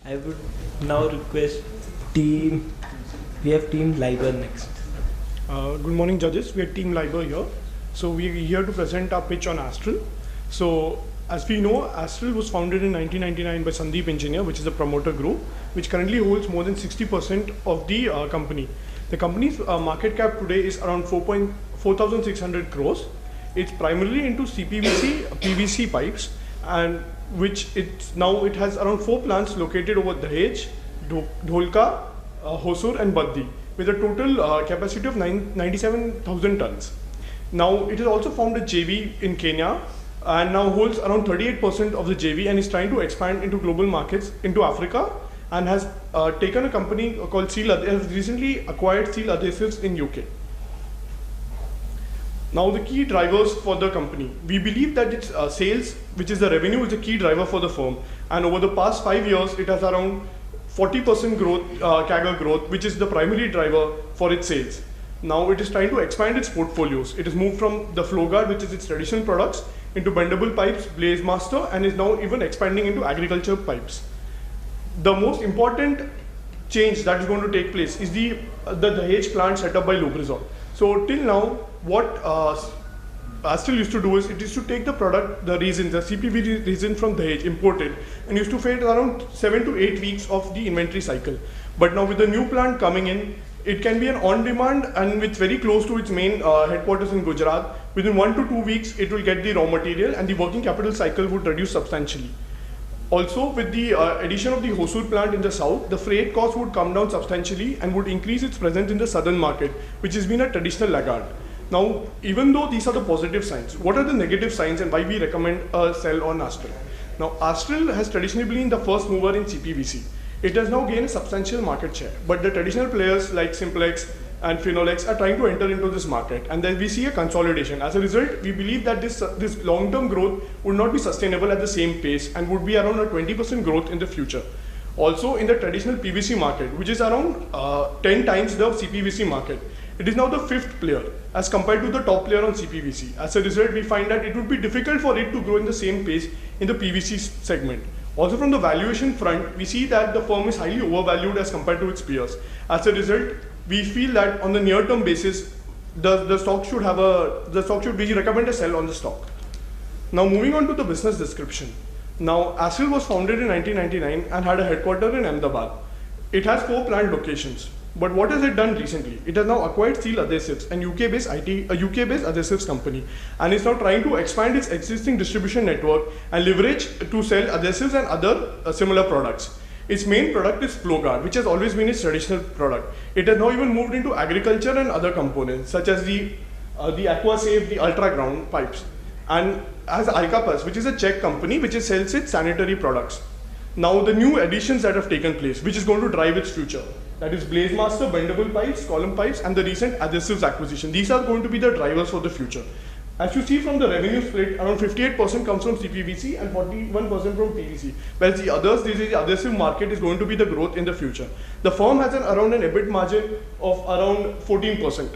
I would now request team. We have team Liber next. Good morning, judges. We are Team Liber here. So we are here to present our pitch on Astral. So as we know, Astral was founded in 1999 by Sandeep Engineer, which is a promoter group, which currently holds more than 60% of the company. The company's market cap today is around 4,600 crores. It's primarily into CPVC, PVC pipes, and it has around 4 plants located over Dahej, Dholka, Hosur and Baddi, with a total capacity of 97,000 tons. Now it has also formed a JV in Kenya and now holds around 38% of the JV and is trying to expand into global markets, into Africa, and has taken a company called Seal Adhesives, has recently acquired Seal Adhesives in UK. Now the key drivers for the company. We believe that its sales, which is the revenue, is a key driver for the firm. And over the past 5 years, it has around 40% growth, CAGR growth, which is the primary driver for its sales. Now it is trying to expand its portfolios. It has moved from the Flowguard, which is its traditional products, into bendable pipes, Blaze Master, and is now even expanding into agriculture pipes. The most important change that is going to take place is the Dahej plant set up by Lubrizol. So till now, what Astral used to do is, it used to take the product, the resin, the CPVC resin from Dahej, imported, and used to wait around 7 to 8 weeks of the inventory cycle. But now with the new plant coming in, it can be an on-demand, and it's very close to its main headquarters in Gujarat. Within 1 to 2 weeks, it will get the raw material, and the working capital cycle would reduce substantially. Also, with the addition of the Hosur plant in the south, the freight cost would come down substantially and would increase its presence in the southern market, which has been a traditional laggard. Now, even though these are the positive signs, what are the negative signs and why we recommend a sell on Astral? Now, Astral has traditionally been the first mover in CPVC. It has now gained a substantial market share, but the traditional players like Simplex and Finolex are trying to enter into this market, and then we see a consolidation. As a result, we believe that this long-term growth would not be sustainable at the same pace and would be around a 20% growth in the future. Also, in the traditional PVC market, which is around 10 times the CPVC market, it is now the 5th player as compared to the top player on CPVC. As a result, we find that it would be difficult for it to grow in the same pace in the PVC segment. Also, from the valuation front, we see that the firm is highly overvalued as compared to its peers. As a result, we feel that on the near-term basis, the stock should be recommend a sell on the stock. Now, moving on to the business description. Now, Astral was founded in 1999 and had a headquarters in Ahmedabad. It has 4 plant locations. But what has it done recently? It has now acquired Seal Adhesives, an UK-based adhesives company, and is now trying to expand its existing distribution network and leverage to sell adhesives and other similar products. Its main product is Flowguard, which has always been its traditional product. It has now even moved into agriculture and other components, such as the AquaSafe, the Ultra Ground pipes, and has Icapas, which is a Czech company which sells its sanitary products. Now the new additions that have taken place, which is going to drive its future, that is Blaze Master, bendable pipes, column pipes, and the recent adhesives acquisition. These are going to be the drivers for the future. As you see from the revenue split, around 58% comes from CPVC and 41% from PVC. Whereas the others, the adhesive market is going to be the growth in the future. The firm has around an EBIT margin of around 14%.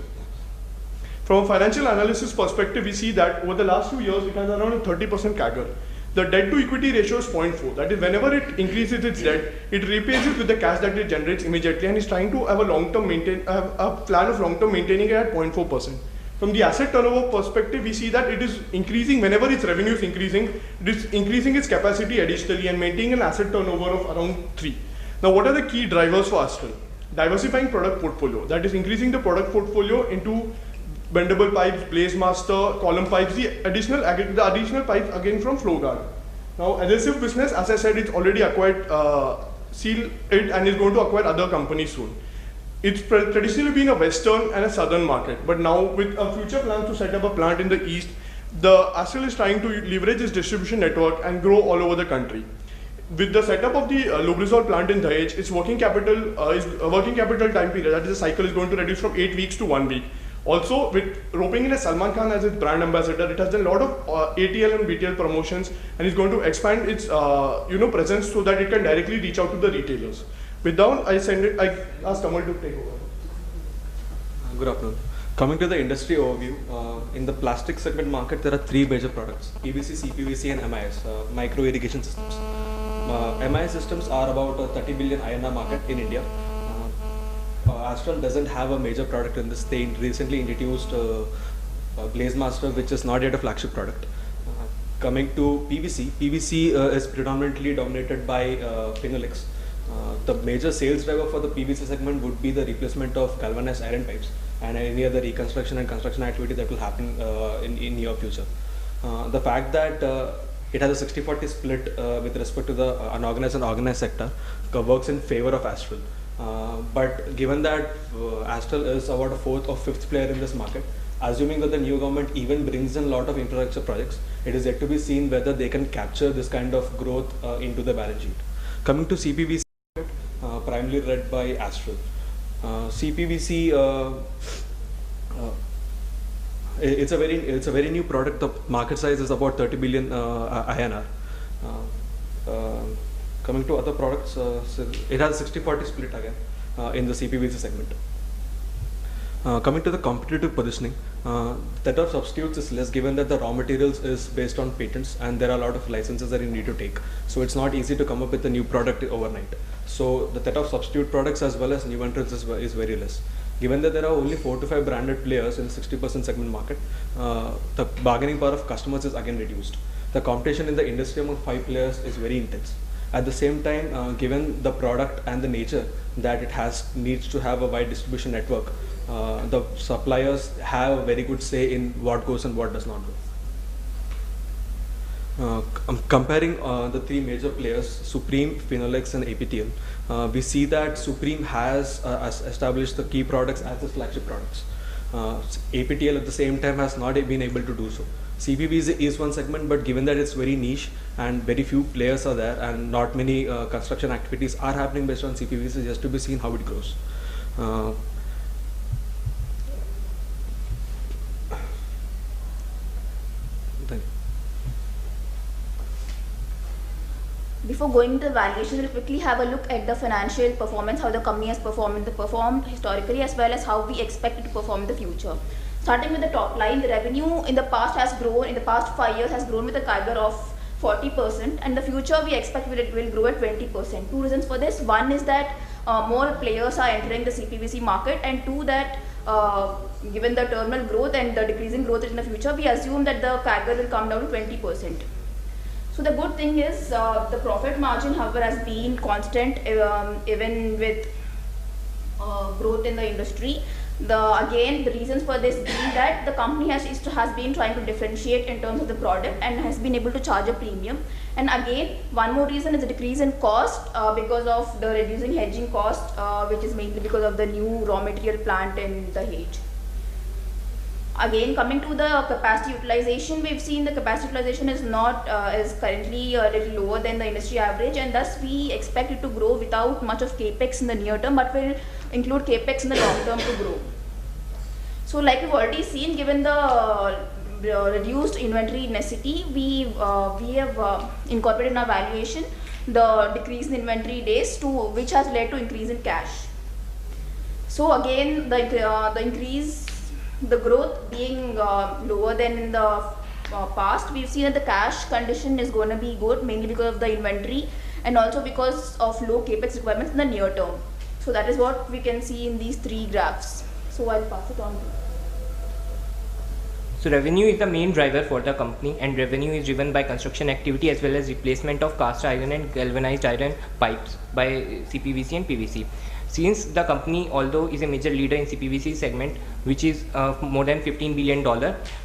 From a financial analysis perspective, we see that over the last few years, it has around a 30% CAGR. The debt to equity ratio is 0.4. That is, whenever it increases its debt, it repays it with the cash that it generates immediately, and is trying to have a plan of long-term maintaining it at 0.4%. From the asset turnover perspective, we see that it is increasing whenever its revenue is increasing. It is increasing its capacity additionally and maintaining an asset turnover of around 3. Now, what are the key drivers for Astral? Diversifying product portfolio. That is, increasing the product portfolio into bendable pipes, Blaze Master, column pipes, the additional pipes again from Flowguard. Now, adhesive business, as I said, it's already acquired Seal it and is going to acquire other companies soon. It's traditionally been a western and a southern market, but now with a future plan to set up a plant in the east, the Astral is trying to leverage its distribution network and grow all over the country. With the setup of the Lubrizol plant in Dahej, its working capital time period, that is the cycle, is going to reduce from 8 weeks to 1 week. Also, with roping in a Salman Khan as its brand ambassador, it has done a lot of ATL and BTL promotions, and is going to expand its presence so that it can directly reach out to the retailers. With that, I ask Kamal to take over. Good afternoon. Coming to the industry overview, in the plastic segment market, there are 3 major products: PVC, CPVC, and MIS, micro irrigation systems. MI systems are about a 30 billion INR market in India. Astral doesn't have a major product in this. They recently introduced Blazemaster, which is not yet a flagship product. Coming to PVC, PVC is predominantly dominated by Phenolics. The major sales driver for the PVC segment would be the replacement of galvanized iron pipes and any other reconstruction and construction activity that will happen in near future. The fact that it has a 60-40 split with respect to the unorganized and organized sector works in favor of Astral. But given that Astral is about a fourth or fifth player in this market, assuming that the new government even brings in a lot of infrastructure projects, it is yet to be seen whether they can capture this kind of growth into the balance sheet. Coming to CPVC, primarily led by Astral. CPVC, it's a very new product. The market size is about 30 billion INR. Coming to other products, so it has a 60-40 split again in the CPVC segment. Coming to the competitive positioning, that of substitutes is less, given that the raw materials is based on patents and there are a lot of licenses that you need to take. So it's not easy to come up with a new product overnight. So the set of substitute products as well as new entrants is very less. Given that there are only 4 to 5 branded players in 60% segment market, the bargaining power of customers is again reduced. The competition in the industry among 5 players is very intense. At the same time, given the product and the nature that it needs to have a wide distribution network, the suppliers have a very good say in what goes and what does not go. Comparing the 3 major players, Supreme, Phenolics and APTL, we see that Supreme has established the key products as its flagship products. APTL at the same time has not been able to do so. CPVC is one segment, but given that it's very niche and very few players are there and not many construction activities are happening based on CPVC, just to be seen how it grows. Before going to the valuation, we'll quickly have a look at the financial performance, how the company has performed historically, as well as how we expect it to perform in the future. Starting with the top line, the revenue in the past has grown, in the past 5 years has grown with a CAGR of 40%, and the future we expect it will grow at 20%. 2 reasons for this. One is that more players are entering the CPVC market, and 2 that given the terminal growth and the decreasing growth in the future, we assume that the CAGR will come down to 20%. So the good thing is the profit margin, however, has been constant even with growth in the industry. Again, the reasons for this being that the company has been trying to differentiate in terms of the product and has been able to charge a premium. And again, one more reason is the decrease in cost because of the reducing hedging cost, which is mainly because of the new raw material plant in Dahej. Again, coming to the capacity utilization, we've seen the capacity utilization is currently a little lower than the industry average, and thus we expect it to grow without much of capex in the near term, but will include capex in the long term to grow. So, like we've already seen, given the reduced inventory necessity, we have incorporated in our valuation the decrease in inventory days, which has led to increase in cash. So again, the growth being lower than in the past, we've seen that the cash condition is going to be good, mainly because of the inventory and also because of low capex requirements in the near term. So that is what we can see in these 3 graphs. So I'll pass it on. So revenue is the main driver for the company, and revenue is driven by construction activity as well as replacement of cast iron and galvanized iron pipes by CPVC and PVC. Since the company, although is a major leader in CPVC segment, which is more than $15 billion,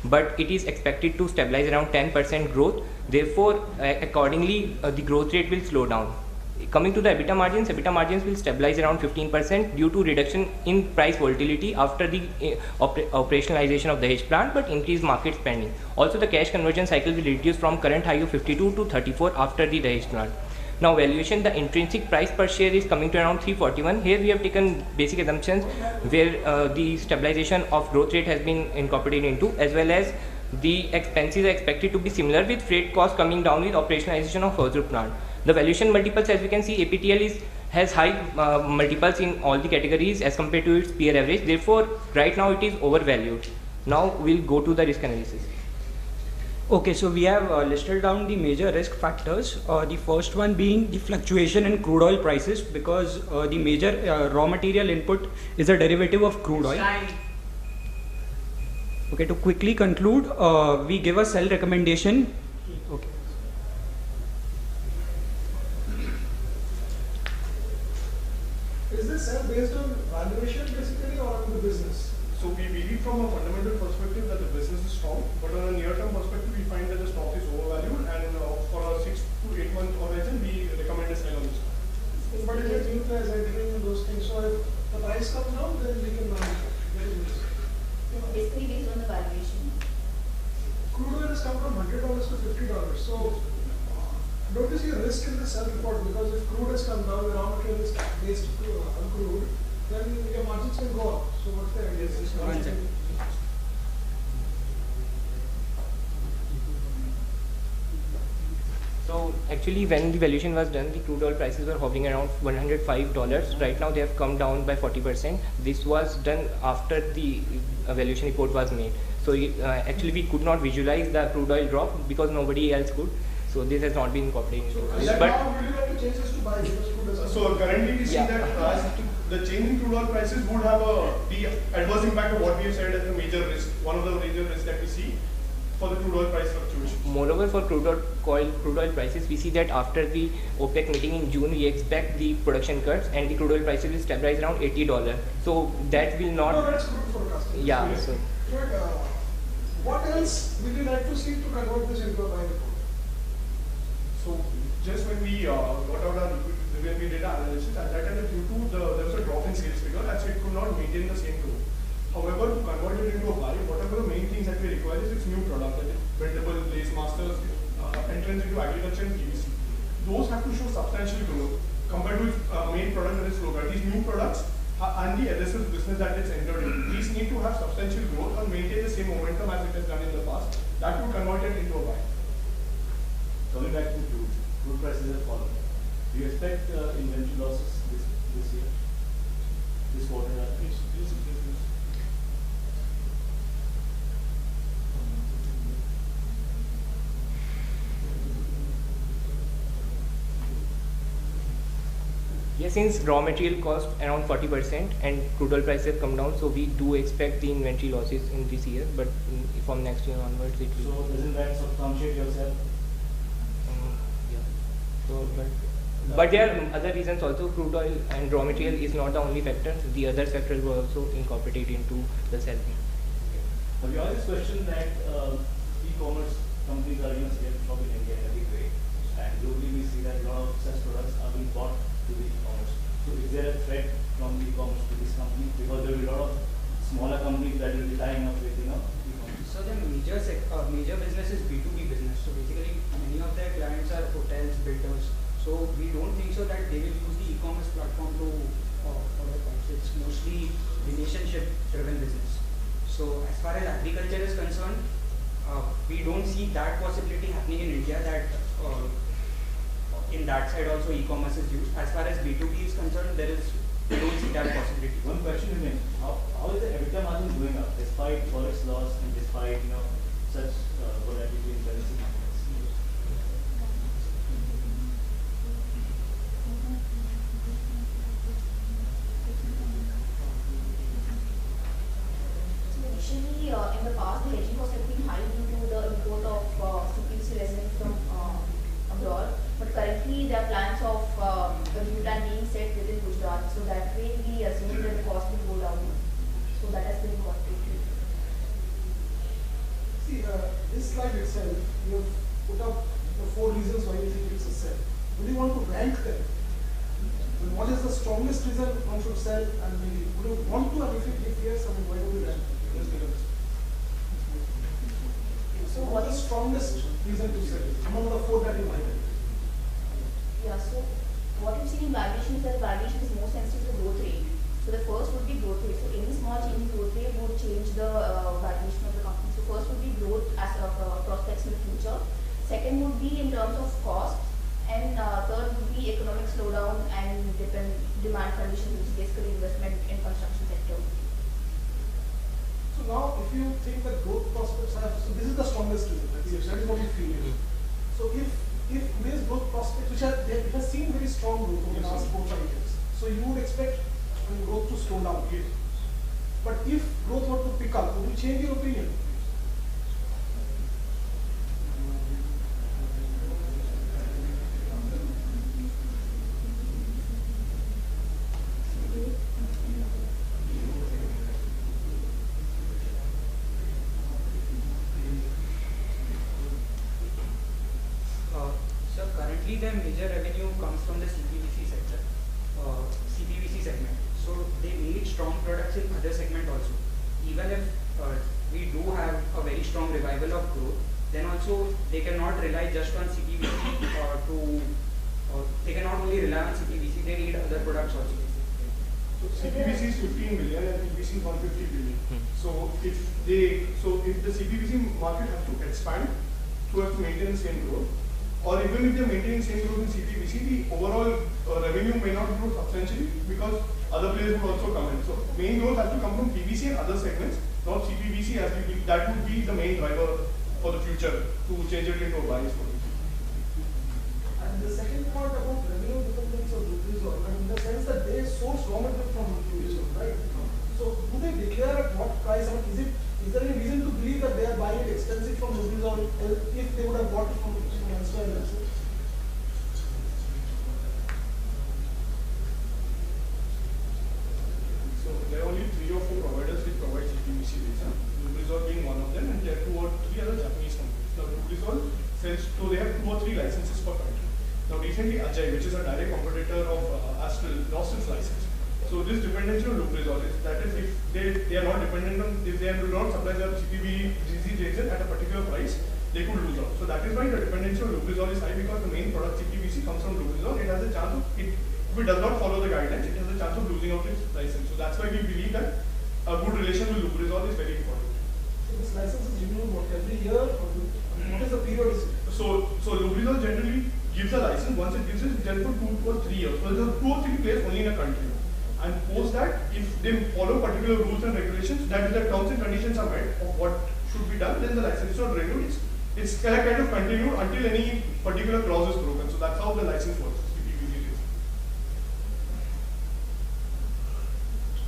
but it is expected to stabilize around 10% growth. Therefore, accordingly, the growth rate will slow down. Coming to the EBITDA margins will stabilize around 15% due to reduction in price volatility after the operationalization of the Dahej plant, but increased market spending. Also, the cash conversion cycle will reduce from current high of 52 to 34 after the Dahej plant. Now, valuation, the intrinsic price per share is coming to around 341. Here we have taken basic assumptions where the stabilization of growth rate has been incorporated into, as well as the expenses are expected to be similar, with freight costs coming down with operationalization of Hosur plant. The valuation multiples, as we can see, APTL has high multiples in all the categories as compared to its peer average. Therefore, right now it is overvalued. Now we'll go to the risk analysis. Okay, so we have listed down the major risk factors. The first one being the fluctuation in crude oil prices, because the major raw material input is a derivative of crude oil. Okay, to quickly conclude, we give a sell recommendation. Okay. Is this sell based on valuation basically or on the business? So we believe from a fundamental perspective that the business is strong, but on a near-term perspective, we find that the stock is overvalued, and for a 6 to 8 month horizon, we recommend a sell on this stock. But if it's new players entering in those things, so if the price comes down, then we can manage it. Very good. Basically based on the valuation. Crude oil has come from $100 to $50. So don't you see a risk in the sell report? Because if crude has come down, the raw material is based on crude, then your margins can go up. So what's the idea? One second. So actually, when the valuation was done, the crude oil prices were hovering around $105. Right now, they have come down by 40%. This was done after the valuation report was made. So actually, we could not visualize the crude oil drop because nobody else could. So this has not been incorporated. So into this. right But now, would you like to change this to buy because crude has come So currently we see Yeah. that the change in crude oil prices would have the adverse impact of what we have said as a major risk, one of the major risks that we see for the crude oil price fluctuations. moreover, for crude oil prices, we see that after the OPEC meeting in June, we expect the production cuts and the crude oil prices will stabilize around $80. So that will No, not. that's good for customers. Yeah. So. But what else would you like to see to convert this into a buy report? So just when we got out our when we did our analysis, at that time due to there was a drop in sales figure, and so it could not maintain the same growth. However, to convert it into a buy, whatever the main things that we require is its new product, that is Buildable, Blaze Masters, entrance into agriculture and PVC. Those have to show substantial growth compared to its main product that is Floguard. These new products and the adhesives business that it's entered into, these need to have substantial growth and maintain the same momentum as it has done in the past. That would convert it into a buy. Coming back to crude prices have fallen. Do you expect inventory losses this year? This quarter? Yeah, since raw material cost around 40% and crude oil prices have come down, so we do expect the inventory losses in this year, but from next year onwards it will. So doesn't that substantiate yourself? Yeah. So, but there are other reasons also. Crude oil and raw material is not the only factor. The other factors were also incorporated into the selling. Have you asked this question that e-commerce companies are scaling up in India in a big way, and globally we see that a lot of such products are being bought to the e-commerce. So is there a threat from the e-commerce to this company? Because there will be a lot of smaller companies that will be tying up with e-commerce. So the major business is B2B business. So basically, many of their clients are hotels, builders. So we don't think so that they will use the e-commerce platform to order products. It's mostly relationship-driven business. So as far as agriculture is concerned, we don't see that possibility happening in India. That in that side also e-commerce is used. As far as B2B is concerned, we don't see that possibility. One question remains: how is the EBITDA margin going up despite forex loss and despite such volatility in currency markets? Initially, in the past, the hedging cost has been high due to the import of CPVC resin from abroad. But currently, there are plans of the new plant being set within Gujarat. So that way, we assume that the cost will go down. So that has been incorporated. See, this slide itself, you have put up the 4 reasons why you think it's a sell. Would you want to rank them? And what is the strongest reason one should sell, and maybe would you want to, and if yes, I mean, why would you rank? So what is the strongest reason to sell among the 4 that you highlighted? Yeah, so what you see in valuation is that valuation is more sensitive to growth rate. So the first would be growth rate. So any small change in growth rate would change the valuation of the company. So first would be growth as prospects in the future. Second would be in terms of cost. And third would be economic slowdown and demand conditions, which is basically investment in construction sector. So So now, if you think that growth prospects have, so this is the strongest reason. That is what we feel. So if today's growth prospects, it has seen very strong growth over the last 4-5 years. So you would expect growth to slow down. But if growth were to pick up, would you change your opinion? So currently their major revenue comes from the CPVC sector, CPVC segment. So they need strong products in other segment also. Even if we do have a very strong revival of growth, then also they cannot rely just on CPVC they cannot only rely on CPVC, they need other products also. So CPVC is 15 billion and PVC is 150 billion. So if the CPVC market has to expand so as to maintain the same growth, or even if they are maintaining same growth in CPVC, the overall revenue may not grow substantially because other players would also come in. So main growth has to come from PVC and other segments, not CPVC, as we believe that would be the main driver for the future to change it into a bias for it. And the second part about revenue dependence of Lubrizol, in the sense that they source raw material from Lubrizol, right? So do they declare at what price? I mean, is there any reason to believe that they are buying it expensive from Lubrizol if they would have bought it from elsewhere themselves? So there are only 3 or 4 providers which provide CPVC resin, Lubrizol being one of them, and there are 2 or 3 other Japanese companies. Now Lubrizol sells, so they have 2 or 3 licenses per country. Now recently Ajay, which is a direct competitor of Astral, lost its license. So this dependency on Lubrizol is, that is, if they are not dependent on, if they do not supply their CPVC resin at a particular price, they could lose out. So that is why the dependency on Lubrizol is high, because the main product CPVC comes from Lubrizol. It has a chance of, if it does not follow the guidelines, it has a chance of losing out its license. So that's why we believe that a good relation with Lubrizol is very important. So this license is renewed every year, or what is the period? So Lubrizol generally gives a license. Once it gives it, then for 2 or 3 years. So there are 2 or 3 players only in a country. And post that, if they follow particular rules and regulations, that is the terms and conditions are met of what should be done, then the license is not renewed. It's kind of continued until any particular clause is broken. So that's how the license works.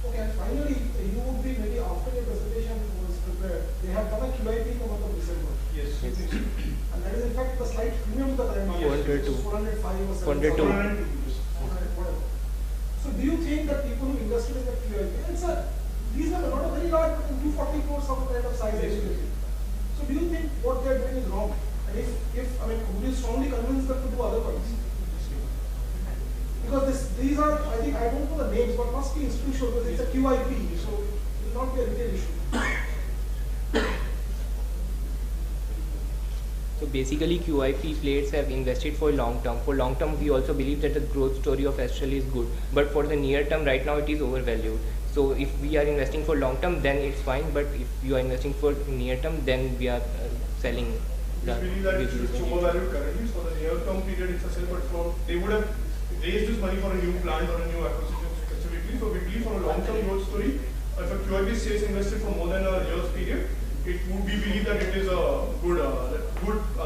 Okay, and finally, you would be maybe after your presentation was prepared, they have done a QIP in the month of December. Yes. And that is in fact the slight premium to the current market. 402. 405 or 402. 400, whatever. So do you think that people who invested in the QIP, it's a reasonable, not a very large, but 240 crores some kind of size. So do you think what they are doing is wrong? And if I mean, would you strongly convince them to do otherwise? Because these are, I think, I don't know the names, but must be institutional because it's a QIP, so it will not be a retail issue. So basically QIP players have invested for long term. For long term, we also believe that the growth story of Astral is good. But for the near term, right now it is overvalued. So if we are investing for long term, then it's fine. But if you are investing for near term, then we are selling. We believe that it's overvalued currently. So for the near term period, it's a sell, but they would have raised this money for a new plant or a new acquisition specifically. So we believe for a long term growth story, if a QIP stays invested for more than a year's period, we believe that it is a good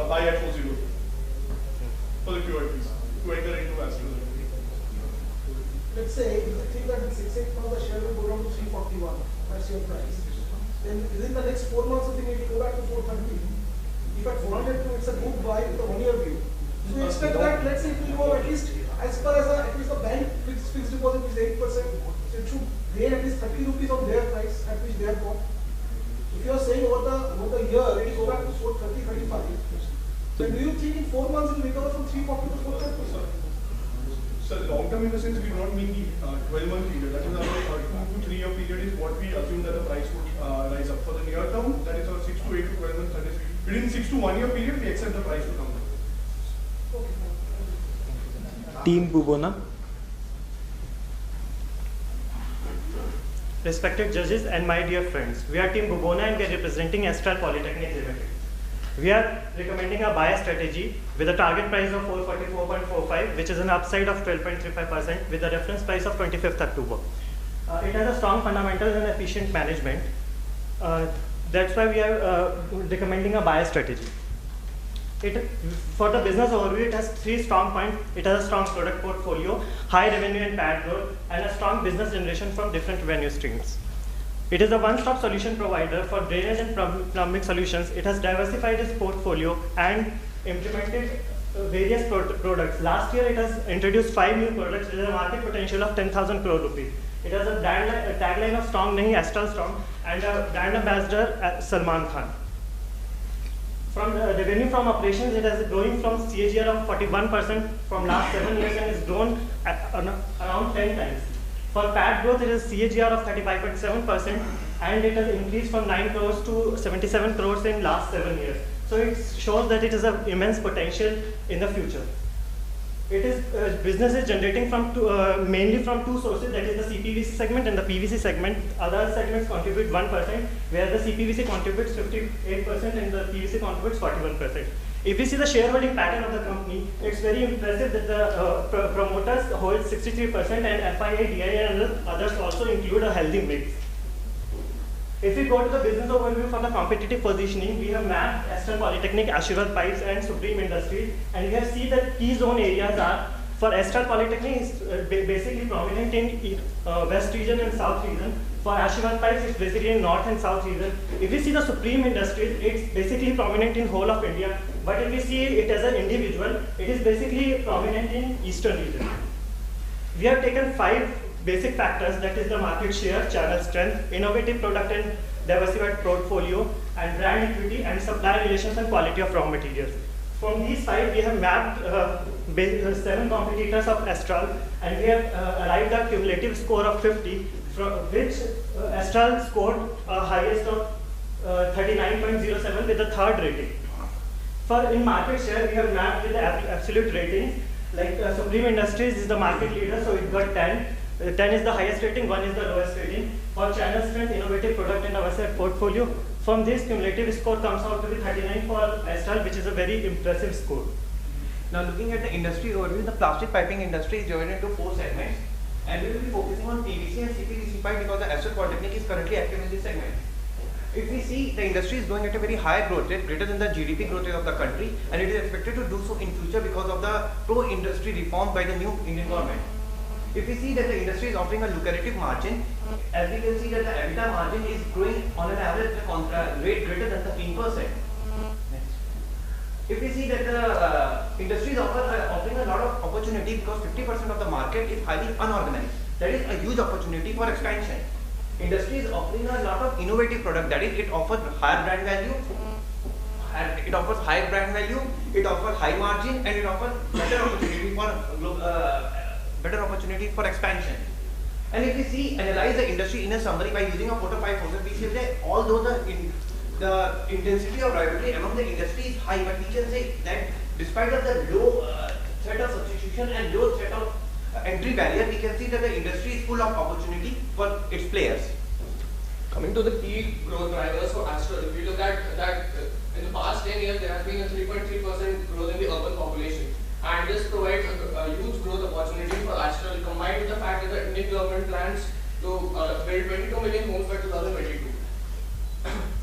buy at 4.0 for the QIPs to enter into Astral. Let's say you think that in 6-8 months the share will go down to 341, that's your price. Then within the next 4 months, you think it will go back to 430. If at 402, it's a good buy with a 1-year view. So you expect that, let's say it will go at least as far as at least the bank fixed deposit is 8%, so it should gain at least 30 rupees on their price at which they have bought. If you are saying over the year, it will go back to 430, 35. So do you think in 4 months it will recover from 340 to 430? So long term in the sense we do not mean the 12-month period. That is our 2 to 3 year period is what we assume that the price would rise up. For the near term, that is our 6 to 8 to 12 months. That is within 6 to 1 year period, we accept the price to come down. Team Bubona. Respected judges and my dear friends, we are Team Bubona and we are representing Astral Polytechnic Limited. We are recommending a buy strategy with a target price of 444.45, which is an upside of 12.35% with a reference price of 25th October. It has a strong fundamentals and efficient management. That's why we are recommending a buyer strategy. For the business overview, it has 3 strong points. It has a strong product portfolio, high revenue and PAT growth, and a strong business generation from different revenue streams. It is a one-stop solution provider for drainage and plumbing solutions. It has diversified its portfolio and implemented various products. Last year, it has introduced 5 new products with a market potential of 10,000 crore rupees. It has a tagline of strong nahi, Astral strong, and a brand ambassador, Salman Khan. From revenue from operations, it has growing from CAGR of 41% from last 7 years and is grown around 10 times. For PAT growth, it is CAGR of 35.7% and it has increased from 9 crores to 77 crores in last 7 years. So it shows that it is an immense potential in the future. It is business is generating from mainly from 2 sources, that is the CPVC segment and the PVC segment. Other segments contribute 1%, where the CPVC contributes 58% and the PVC contributes 41%. If we see the shareholding pattern of the company, it's very impressive that the promoters hold 63% and FII, DII and others also include a healthy mix. If we go to the business overview for the competitive positioning, we have mapped Astral Polytechnic, Ashirvad Pipes and Supreme Industries, and we have seen that key zone areas are, for Astral Polytechnic is basically prominent in West region and South region. For Ashirvad Pipes, it's basically in North and South region. If we see the Supreme Industries, it's basically prominent in whole of India, but if we see it as an individual, it is basically prominent in Eastern region. We have taken 5 basic factors, that is the market share, channel strength, innovative product and diversified portfolio, and brand equity and supply relations and quality of raw materials. From these 5, we have mapped 7 competitors of Astral, and we have arrived at cumulative score of 50, from which Astral scored a highest of 39.07 with the 3rd rating. In market share, we have mapped with the absolute ratings. Like Supreme Industries is the market leader, so it got 10. 10 is the highest rating, 1 is the lowest rating. For channel strength, innovative product and diversified portfolio, from this cumulative score comes out to be 39 for Astral, which is a very impressive score. Now looking at the industry overview, the plastic piping industry is divided into 4 segments, and we will be focusing on PVC and CPVC pipe because the Astral Polytechnic is currently active in this segment. If we see, the industry is growing at a very high growth rate, greater than the GDP growth rate of the country, and it is expected to do so in future because of the pro-industry reform by the new Indian government. If we see that the industry is offering a lucrative margin, as we can see that the EBITDA margin is growing on an average rate greater than 13%. If we see that the industry is offering a lot of opportunity because 50% of the market is highly unorganized. That is a huge opportunity for expansion. Industry is offering a lot of innovative product, that is, it offers higher brand value, it offers high brand value, it offers high margin, and it offers better opportunity for expansion. And if we analyze the industry in a summary by using a 4 to 5 forces, we see that although the intensity of rivalry among the industry is high, but we can say that despite of the low threat of substitution and low threat of entry barrier, we can see that the industry is full of opportunity for its players. Coming to the key growth drivers for Astral, if we look at that, in the past 10 years, there has been a 3.3% growth in the urban population. And this provides a huge growth opportunity for Astral, combined with the fact that the Indian government plans to build 22 million homes by 2022.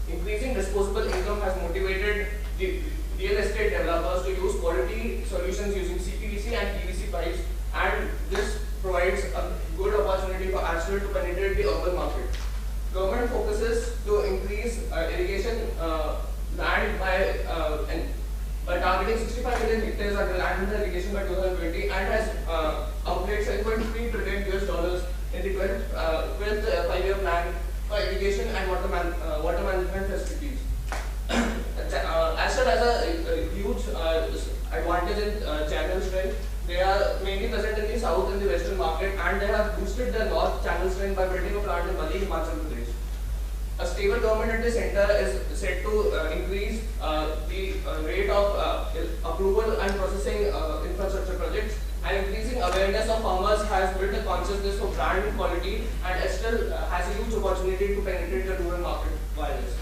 Increasing disposable income has motivated the real estate developers to use quality solutions using CPVC and PVC pipes, and this provides a good opportunity for Astral to penetrate the urban market. Government focuses to increase irrigation land by targeting 65 million hectares under land irrigation by 2020, and has outlaid $7.3 trillion in the 12th 5-year plan for irrigation and water management facilities. Astral has a huge advantage in channel strength. They are mainly present in the south and the western market, and they have boosted their north channel strength by building a plant in Bali, Himachal Pradesh. A stable government at the center is set to increase the rate of approval and processing infrastructure projects, and increasing awareness of farmers has built a consciousness for brand quality, and Astral has a huge opportunity to penetrate the rural market via this.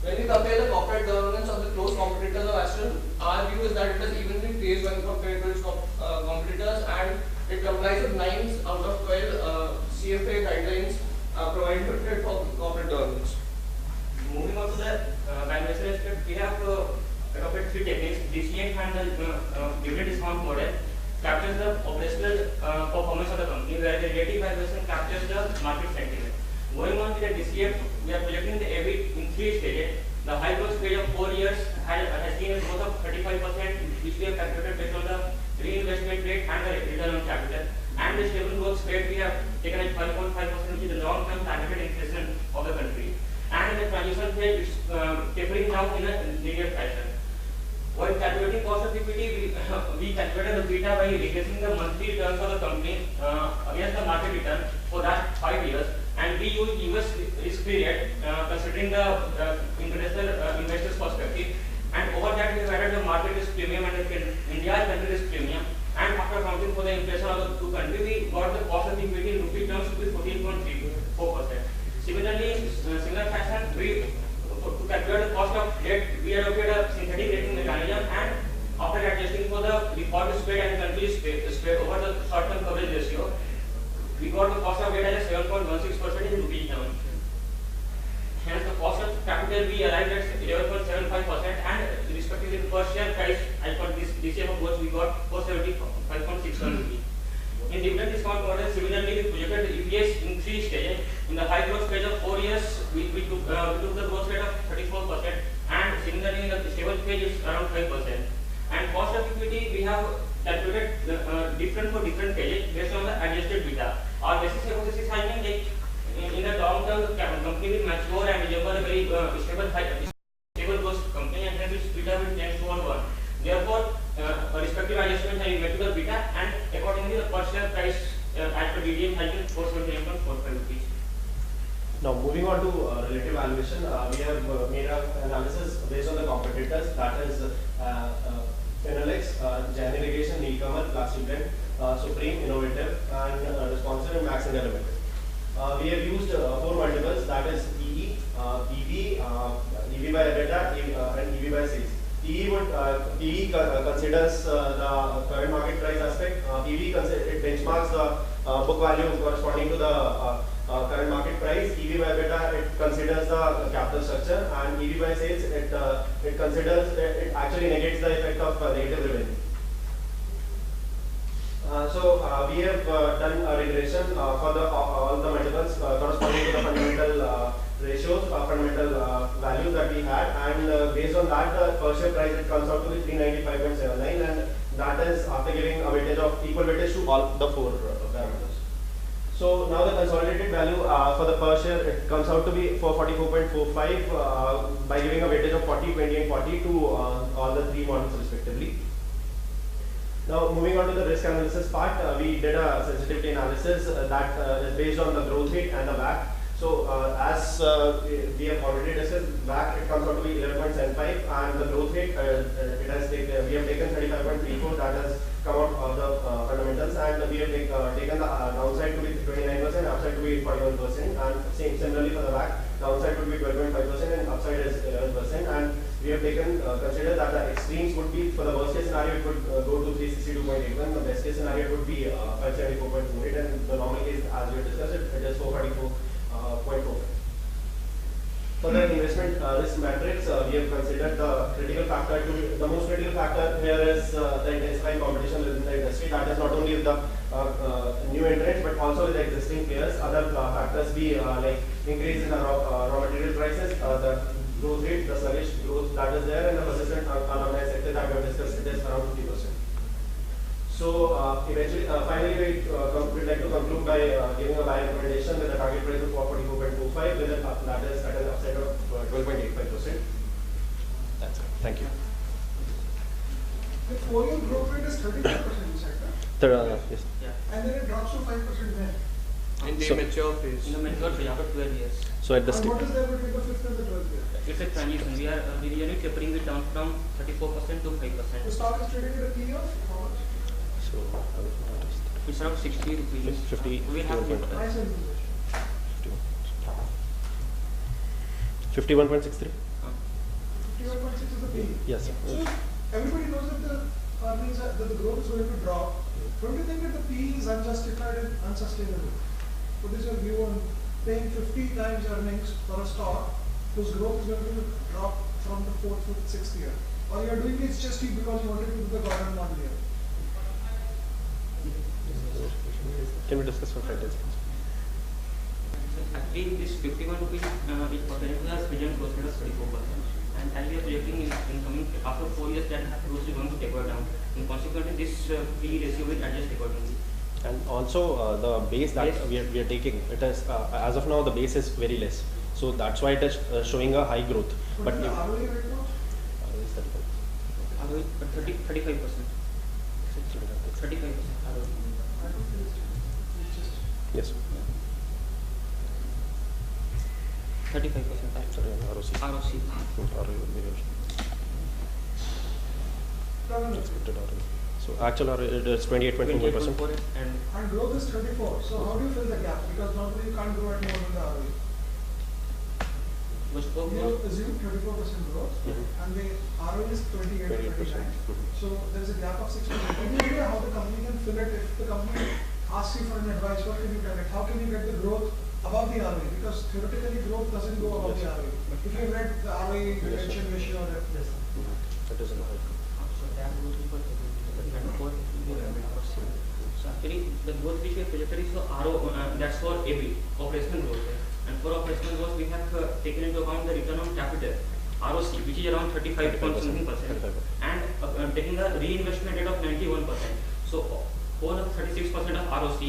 When we compare the corporate governance of the close competitors of Astral, our view is that it is evenly phased when compared to its competitors, and it complies with 9 out of 12 CFA guidelines provided for corporate governance. dividend discount model captures the operational performance of the company, where the relative valuation captures the market sentiment. Going on with the DCF, we are projecting the EBIT in 3 stages. The high growth stage of 4 years has seen a growth of 35%, which we have calculated based on the reinvestment rate and the return on capital. And the stable growth rate we have taken at 5.5%, which is the long-term targeted inflation of the country. And in the transition phase, it's tapering down in a linear fashion. While calculating cost of equity, we calculated the beta by replacing the monthly returns of the company against the market return for that 5 years, and we use US risk period considering the international investors' perspective. And over that, we have added the market risk premium and the India's country risk premium. And after accounting for the inflation of the two countries, we got the cost of equity in rupee terms to be 14.34%. Similarly, similar fashion, to calculate the cost of debt, we adopted a synthetic rating mechanism, and after adjusting for the default spread and country spread over the short-term coverage ratio, we got the cost of debt as 7.16% in rupee terms. Hence, the cost of capital we arrived at 11.75%, and respectively the per share price as per this DCF approach we got 475.61 rupees. In dividend discount model, similarly we projected the EPS in 3 stages. In the high growth stage of 4 years, we took the growth rate of 34%, and similarly in the stable phase is around 5%. And cost of equity we have calculated different for different phases based on the adjusted beta. Our basis hypothesis has been like in the long term, the company will mature and resemble a very stable growth company, and hence its beta will tend toward 1. Therefore, a respective adjustment has been made to the beta, and accordingly the per share price as per DDM has been 479.45 rupees. Now moving on to relative valuation, we have made an analysis based on the competitors, that is Finolex, Jain Irrigation, Nilkamal, Plastic Supreme, Innovative, and Responsive and Max India Limited. We have used 4 multiples, that is EE, EV, EV by EBITDA, and EV by sales. PE considers the current market price aspect. PV it benchmarks the book value corresponding to the current market price. EV by EBITDA it considers the capital structure, and EV by sales it considers it actually negates the effect of negative revenue. So we have done a regression for all the multiples corresponding to the fundamental ratios, fundamental values that we had, and based on that, the per share price it comes out to be 395.79, and that is after giving a weightage of equal weightage to all the 4 parameters. So now the consolidated value for the per share it comes out to be 444.45 by giving a weightage of 40, 20, and 40 to all the 3 models respectively. Now moving on to the risk analysis part, we did a sensitivity analysis that is based on the growth rate and the WACC. So as we have already discussed, WACC it comes out to be 11.75, and the growth rate it has we have taken 35.34, that has come out of the fundamentals, and we have taken the downside to be 29%, upside to be 41%, and similarly for the WACC, downside would be 12.5% and upside is 11%, and we have taken consider that the extremes would be, for the worst case scenario it would go to 362.81, the best case scenario would be 574.48, and the normal case as we have discussed it is 444.45. For the investment risk matrix, we have considered the critical factor to be, the most critical factor here is the intensifying competition within the industry. That is not only with the new entrants but also with the existing players. Other factors be like increase in the raw material prices, the growth rate, the sluggish growth that is there, and the persistent unorganized sector that we have discussed, it is around 50%. So eventually, finally, we'd like to conclude by giving a buy recommendation with a target price of 444.25, with that is at an upside of 12.85%. That's it. Thank you. The 4-year growth rate is 35%, you said, right? Yes. Yeah. And then it drops to 5% when? In the mature phase. In the mature phase after 12 years. So at the And what is there between the 5th and the 12th year? It's a transition. We are really tapering it down from 34% to 5%. The stock is trading at a PE of how much? So It's around 60 rupees. 50. We have to. Nice and 51.63. 51.6 is the PE. Yes. So everybody knows that the earnings that the growth is going to drop. Don't you think that the PE is unjustified and unsustainable? What is your view on paying 50 times earnings for a stock whose growth is going to drop from the 4th to 6th year? or you are doing it just because you wanted to do the government model here? Can we discuss for 5 days? Actually, this 51 rupees is pertaining to the present growth rate of 34%. And as we are projecting in coming after 4 years, that growth is going to taper down. And consequently, this PE ratio will adjust accordingly. And also the base that we are taking, it is as of now the base is very less. So that's why it is showing a high growth. But the ROE right now? ROE 35%. 35% ROE. Yes. 35%. Sorry, ROC. ROC. ROE will be here. Expected ROE. So actual ROE it is 28.4%. And growth is 34. So how do you fill the gap? Because normally you can't grow at more than the ROE. You assume 34% growth, and the ROE is 28 or 29. So there's a gap of 6%. Any idea how the company can fill it? If the company asks you for an advice, what can you tell it? How can you get the growth above the ROE? Because theoretically growth doesn't go above the ROE. If you read the ROE retention ratio or this. That is in high. So actually, the growth which we have projected is for that's for EBIT, operational growth. And for operational growth, we have taken into account the return on capital, ROC, which is around 35.something%, and taking the reinvestment rate of 91%. So over 36% of ROC,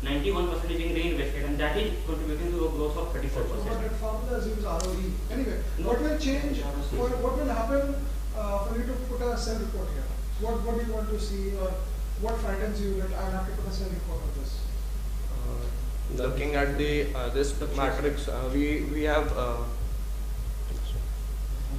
91% is being reinvested, and that is contributing to a growth of 34%. So what that formula assumes ROE. Anyway, what will change? What will happen for you to put a sell report here? What do you want to see, or what frightens you that I have to put a sell report on this? Looking at the this matrix, we have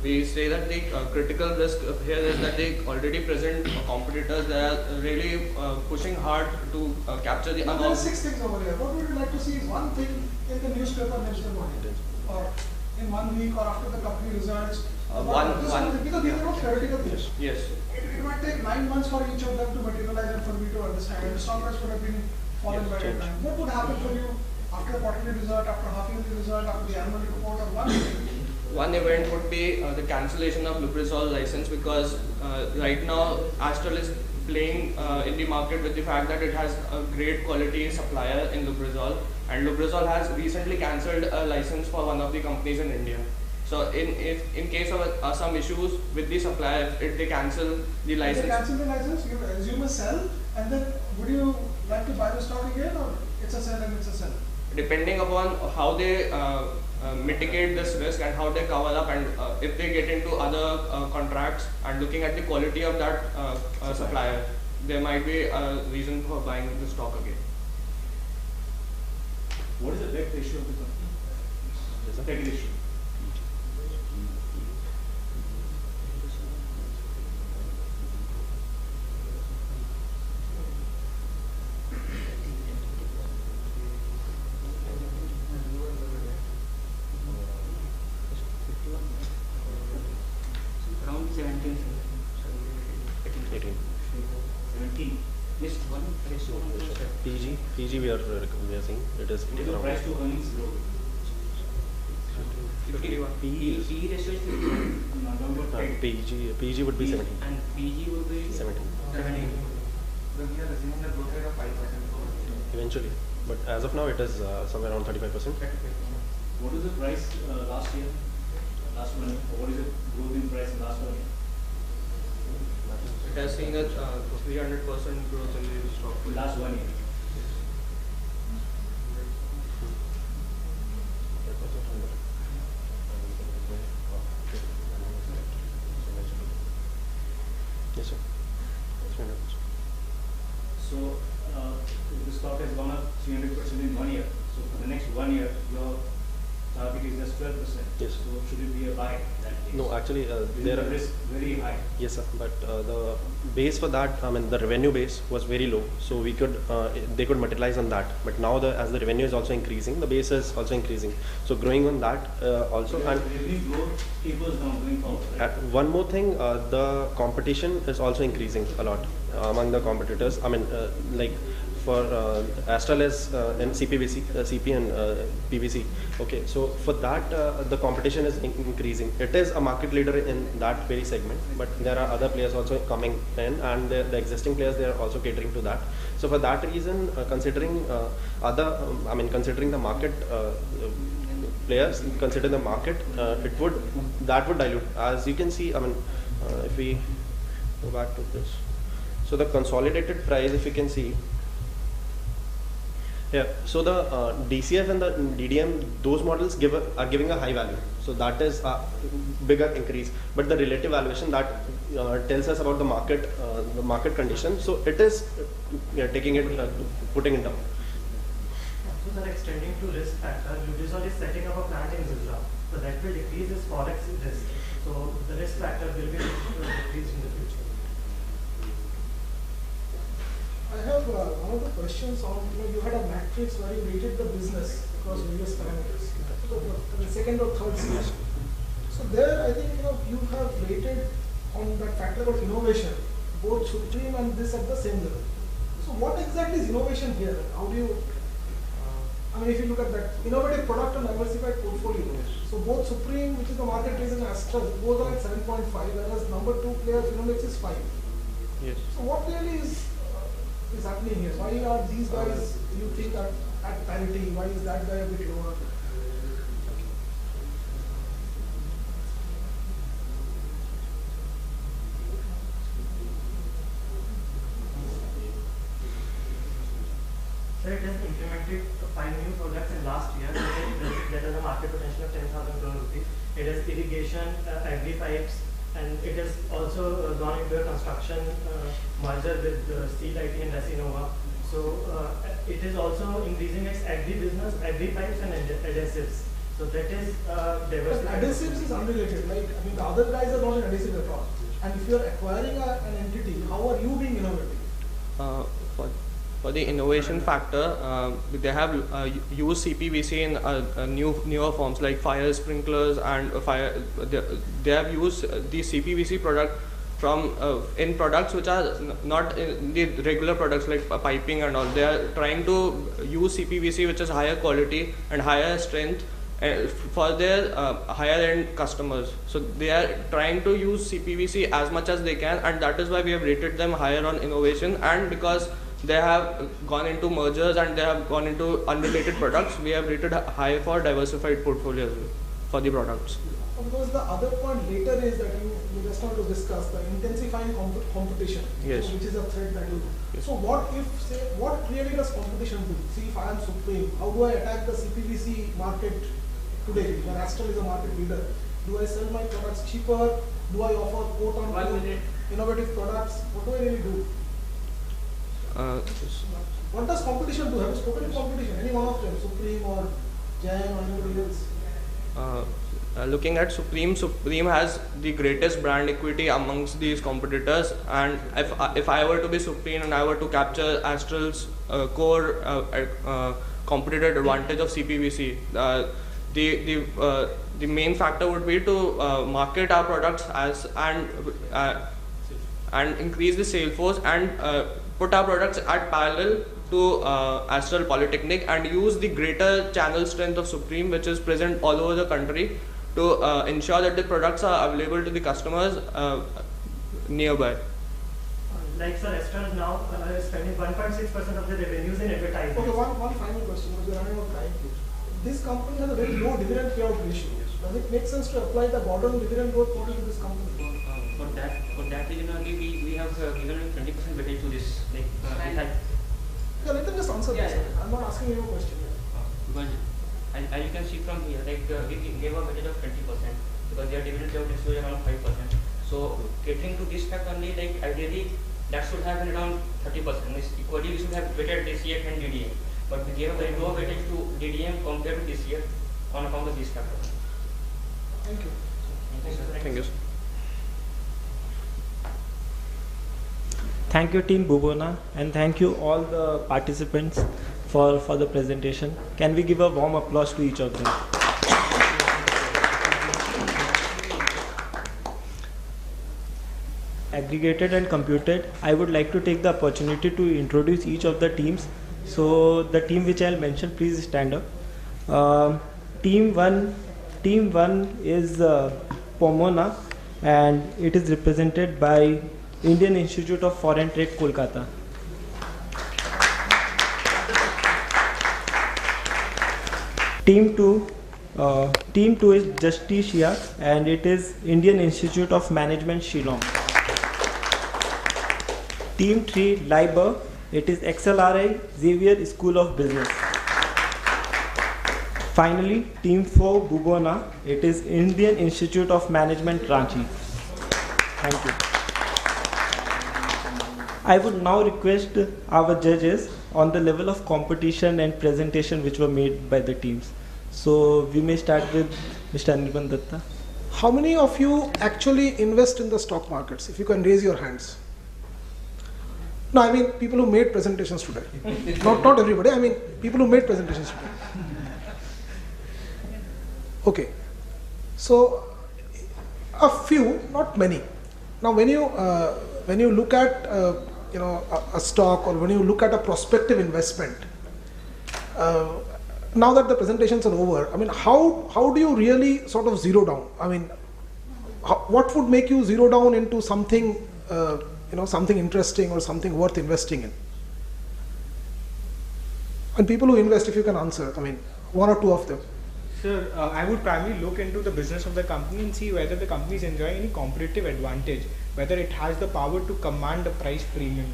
we say that the critical risk here is that the already present competitors, they are really pushing hard to capture the. There are 6 things over here. What would you like to see is one thing in the newspaper next morning, or in 1 week, or after the company results. Because these are not theoretical things. Yes. It might take 9 months for each of them to materialize and for me to understand. And the stock price would have been fallen by that time. What would happen for you after quarterly result, after half-yearly result, after the annual report, or one thing? One event would be the cancellation of Lubrizol license, because right now Astral is playing in the market with the fact that it has a great quality supplier in Lubrizol, and Lubrizol has recently cancelled a license for one of the companies in India. So in case of some issues with the supplier, if they cancel the license. If they cancel the license, you assume a sell, and then would you like to buy the stock again, or it's a sell and it's a sell? Depending upon how they mitigate this risk and how they cover up, and if they get into other contracts and looking at the quality of that supplier, there might be a reason for buying the stock again. What is the debt ratio of the company? Debt ratio. Around 17. 18. 17. Missed one ratio. PG we are seeing it is around price to earnings growth. 51. PE ratio is 51. PG would be 17. And PG would be 17. 17. So we are assuming the growth rate of 5%. Eventually, but as of now it is somewhere around 35%. What is the price last year? Last 1 year? Or what is the growth in price in last 1 year? It has seen a 300% growth in the stock. Last 1 year. Yes, sir. 300%. So the stock has gone up 300% in 1 year. So for the next 1 year, your target is just 12%. Yes. So should it be a buy? No, actually, there are risk very high. Yes, sir. But the base for that, the revenue base was very low, so we could they could materialize on that. But now, as the revenue is also increasing, the base is also increasing. So growing on that also. And revenue growth tapers down going forward. Right? One more thing, the competition is also increasing a lot among the competitors. I mean, like for Astral is in CPVC, CP and PVC. Okay, so for that the competition is increasing. It is a market leader in that very segment, but there are other players also coming in, and the existing players, they are also catering to that. So for that reason, considering considering the market players, consider the market, that would dilute. As you can see, if we go back to this, so the consolidated price, if you can see here, so the DCF and the DDM, those models are giving a high value, so that is a bigger increase. But the relative valuation, that tells us about the market condition, so it is taking it, putting it down. So they're extending to risk factor. Lubrizol is setting up a plant in Gujarat, so that will decrease its forex risk. So the risk factor will be decreased in the future. I have one of the questions on, you had a matrix where you rated the business across various parameters. So the second or third stage. So there, I think you have rated on that factor of innovation, both Supreme and this at the same level. So what exactly is innovation here? How do you, if you look at that innovative product and diversified portfolio, so both Supreme, which is the market leader, and Astral, both are at 7.5, whereas number 2 player Finolex is 5. Yes. So what really is happening here? Why are these guys, you think, at parity? Why is that guy a bit lower? So it has implemented 5 new products in last year. There is a market potential of 10,000 crore rupees. It has irrigation, agri pipes, and it has also gone into a construction merger with Steel IT and Resinova. So it is also increasing its agri business, agri pipes and adhesives. So that is diversified. Adhesives is unrelated. The other guys are not in adhesive at all. And if you are acquiring an entity, how are you being innovative? For the innovation factor, they have used CPVC in newer forms like fire sprinklers and they have used the CPVC product from in products which are not in the regular products like piping and all. They are trying to use CPVC, which is higher quality and higher strength for their higher end customers. So they are trying to use CPVC as much as they can, and that is why we have rated them higher on innovation. And because they have gone into mergers and they have gone into unrelated products, we have rated high for diversified portfolios for the products. Because the other point later is that you just want to discuss the intensifying competition, yes, which is a threat that you. Yes. So what really does competition do? See, if I am Supreme, how do I attack the CPVC market today? Where Astral is a market leader. Do I sell my products cheaper? Do I offer quote-unquote innovative products? What do I really do? What does competition do? Have you spoken to competition? Any one of them, Supreme or Jain or anybody else? Looking at Supreme has the greatest brand equity amongst these competitors, and if I were to be Supreme and I were to capture Astral's core competitive advantage of CPVC, the main factor would be to market our products and increase the sales force and put our products at parallel to Astral Polytechnic and use the greater channel strength of Supreme, which is present all over the country, to ensure that the products are available to the customers nearby. Like Sir, Astral now is spending 1.6% of the revenues in advertising. Okay, one final question, because we are running out of time. This company has a very low dividend payout ratio. Does it make sense to apply the Gordon dividend growth model to this company? For that reason only we have given 20% weightage to this. Yeah, let them just answer this. I'm not asking you a question. Because as you can see from here, we gave a weightage of 20% because their dividend payout ratio is around 5%. So catering to this fact only, ideally that should have been around 30%. Equally we should have weighted DCF and DDM. But we gave a very low weightage to DDM compared to DCF on account of this factor. Thank you. Thank you. Thank you, Team Bubona, and thank you all the participants for the presentation. Can we give a warm applause to each of them? aggregated and computed, I would like to take the opportunity to introduce each of the teams. So the team which I'll mention, please stand up. Team one is Pomona, and it is represented by Indian Institute of Foreign Trade, Kolkata. Team 2 is Justicia, and it is Indian Institute of Management, Shillong. Team 3, Liber, it is XLRI, Xavier School of Business. Finally, Team 4, Bubona, it is Indian Institute of Management, Ranchi. Thank you. I would now request our judges on the level of competition and presentation which were made by the teams. So we may start with Mr. Anirban Datta. How many of you actually invest in the stock markets? If you can raise your hands. No, I mean people who made presentations today. not everybody, I mean people who made presentations today. Okay. So a few, not many. Now when you look at a stock, or when you look at a prospective investment, now that the presentations are over, I mean, how do you really sort of zero down? I mean, what would make you zero down into something, something interesting or something worth investing in? And people who invest, if you can answer, I mean, one or two of them. Sir, I would primarily look into the business of the company and see whether the company is enjoying any competitive advantage, whether it has the power to command a price premium.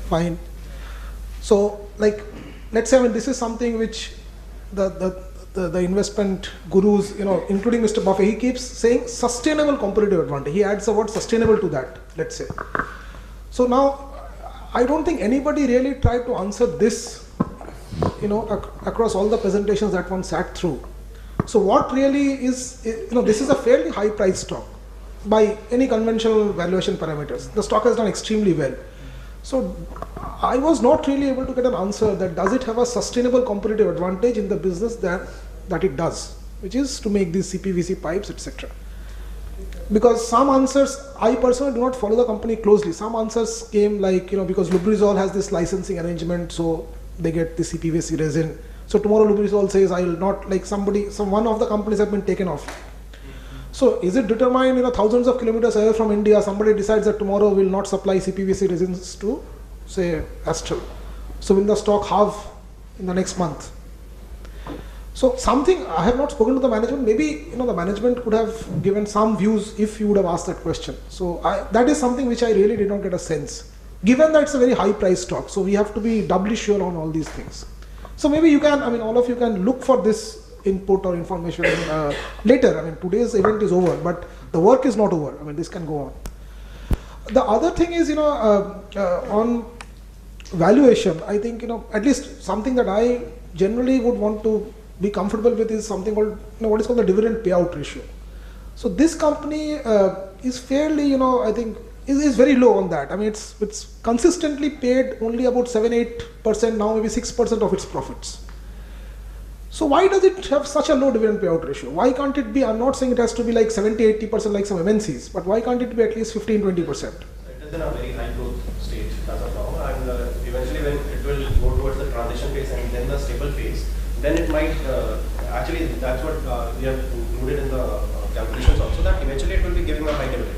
Fine. So, like, let's say, I mean, this is something which the investment gurus, including Mr. Buffett, he keeps saying sustainable competitive advantage. He adds the word sustainable to that, let's say. So now, I don't think anybody really tried to answer this, across all the presentations that one sat through. So what really is, this is a fairly high price stock by any conventional valuation parameters. The stock has done extremely well. So I was not really able to get an answer that does it have a sustainable competitive advantage in the business that it does, which is to make these CPVC pipes, etc. Because some answers, I personally do not follow the company closely. Some answers came like, because Lubrizol has this licensing arrangement, so they get the CPVC resin. So tomorrow Lubrizol says, I will not, like one of the companies have been taken off. So is it determined, thousands of kilometers away from India, somebody decides that tomorrow will not supply CPVC resins to, say, Astral. So will the stock halve in the next month? So something, I have not spoken to the management, maybe, the management could have given some views if you would have asked that question. So that is something which I really did not get a sense. Given that it's a very high price stock, so we have to be doubly sure on all these things. So maybe you can, all of you can look for this input or information later. Today's event is over, but the work is not over. This can go on. The other thing is, on valuation, I think, at least something that I generally would want to be comfortable with is something called, what is called the dividend payout ratio. So this company is fairly, I think, is very low on that. It's consistently paid only about 7-8%, now maybe 6% of its profits. So why does it have such a low dividend payout ratio? Why can't it be, I'm not saying it has to be like 70-80% like some MNCs, but why can't it be at least 15-20%? It is in a very high growth stage as of now, and eventually when it will go towards the transition phase and then the stable phase, then it might, actually that's what we have included in the calculations also, that eventually it will be giving a high dividend.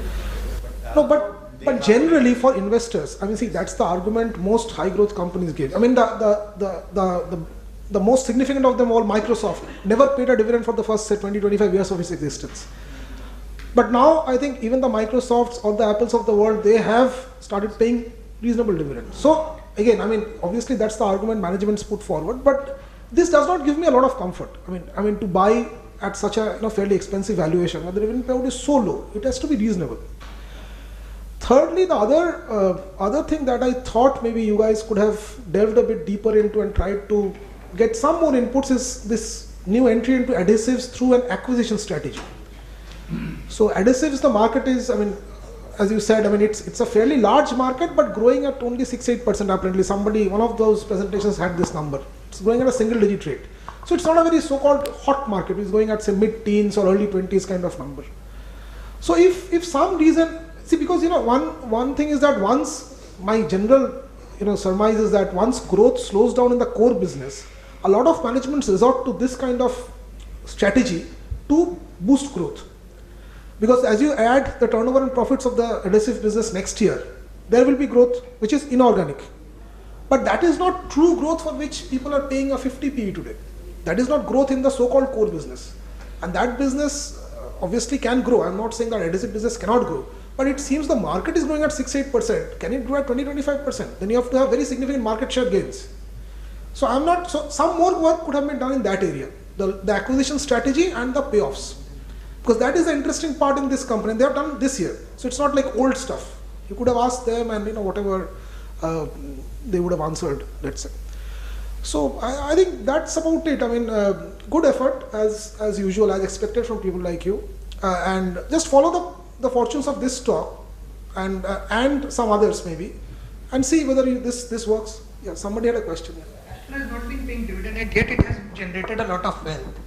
No, but generally for investors, see, that's the argument most high growth companies give. The most significant of them all, Microsoft, never paid a dividend for the first, say, 20-25 years of its existence. But now I think even the Microsofts or the Apples of the world, they have started paying reasonable dividends. So again, obviously that's the argument management's put forward, but this does not give me a lot of comfort. To buy at such a fairly expensive valuation, where the dividend payout is so low, it has to be reasonable. Thirdly, the other thing that I thought maybe you guys could have delved a bit deeper into and tried to get some more inputs is this new entry into adhesives through an acquisition strategy. So adhesives, the market is, as you said, it's a fairly large market, but growing at only 6-8% apparently. One of those presentations had this number. It's growing at a single digit rate. So it's not a very so-called hot market. It's going at, say, mid-teens or early 20s kind of number. So if some reason, see, because one thing is that once my general surmise is that once growth slows down in the core business, a lot of managements resort to this kind of strategy to boost growth. Because as you add the turnover and profits of the adhesive business next year, there will be growth which is inorganic. But that is not true growth for which people are paying a 50 PE today. That is not growth in the so-called core business. And that business obviously can grow. I'm not saying that adhesive business cannot grow. But it seems the market is growing at 6-8%. Can it grow at 20-25%? Then you have to have very significant market share gains. So I'm not, so some more work could have been done in that area. The acquisition strategy and the payoffs. Because that is the interesting part in this company. They have done this year. So it's not like old stuff. You could have asked them and whatever they would have answered, let's say. So I think that's about it. I mean, good effort as usual, as expected from people like you. And just follow the fortunes of this stock and some others maybe, and see whether this works. Yeah, somebody had a question. Astral has not been paying dividend and yet it has generated a lot of wealth.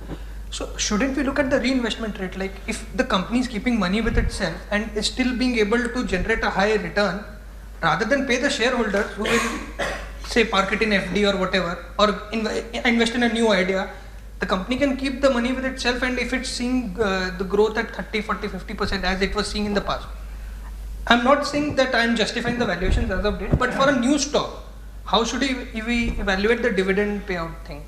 So shouldn't we look at the reinvestment rate? Like if the company is keeping money with itself and is still being able to generate a high return, rather than pay the shareholders who will say park it in FD or whatever, or invest in a new idea, the company can keep the money with itself, and if it's seeing the growth at 30, 40, 50% as it was seeing in the past. I'm not saying that I'm justifying the valuations as of date, but for a new stock, how should we evaluate the dividend payout thing?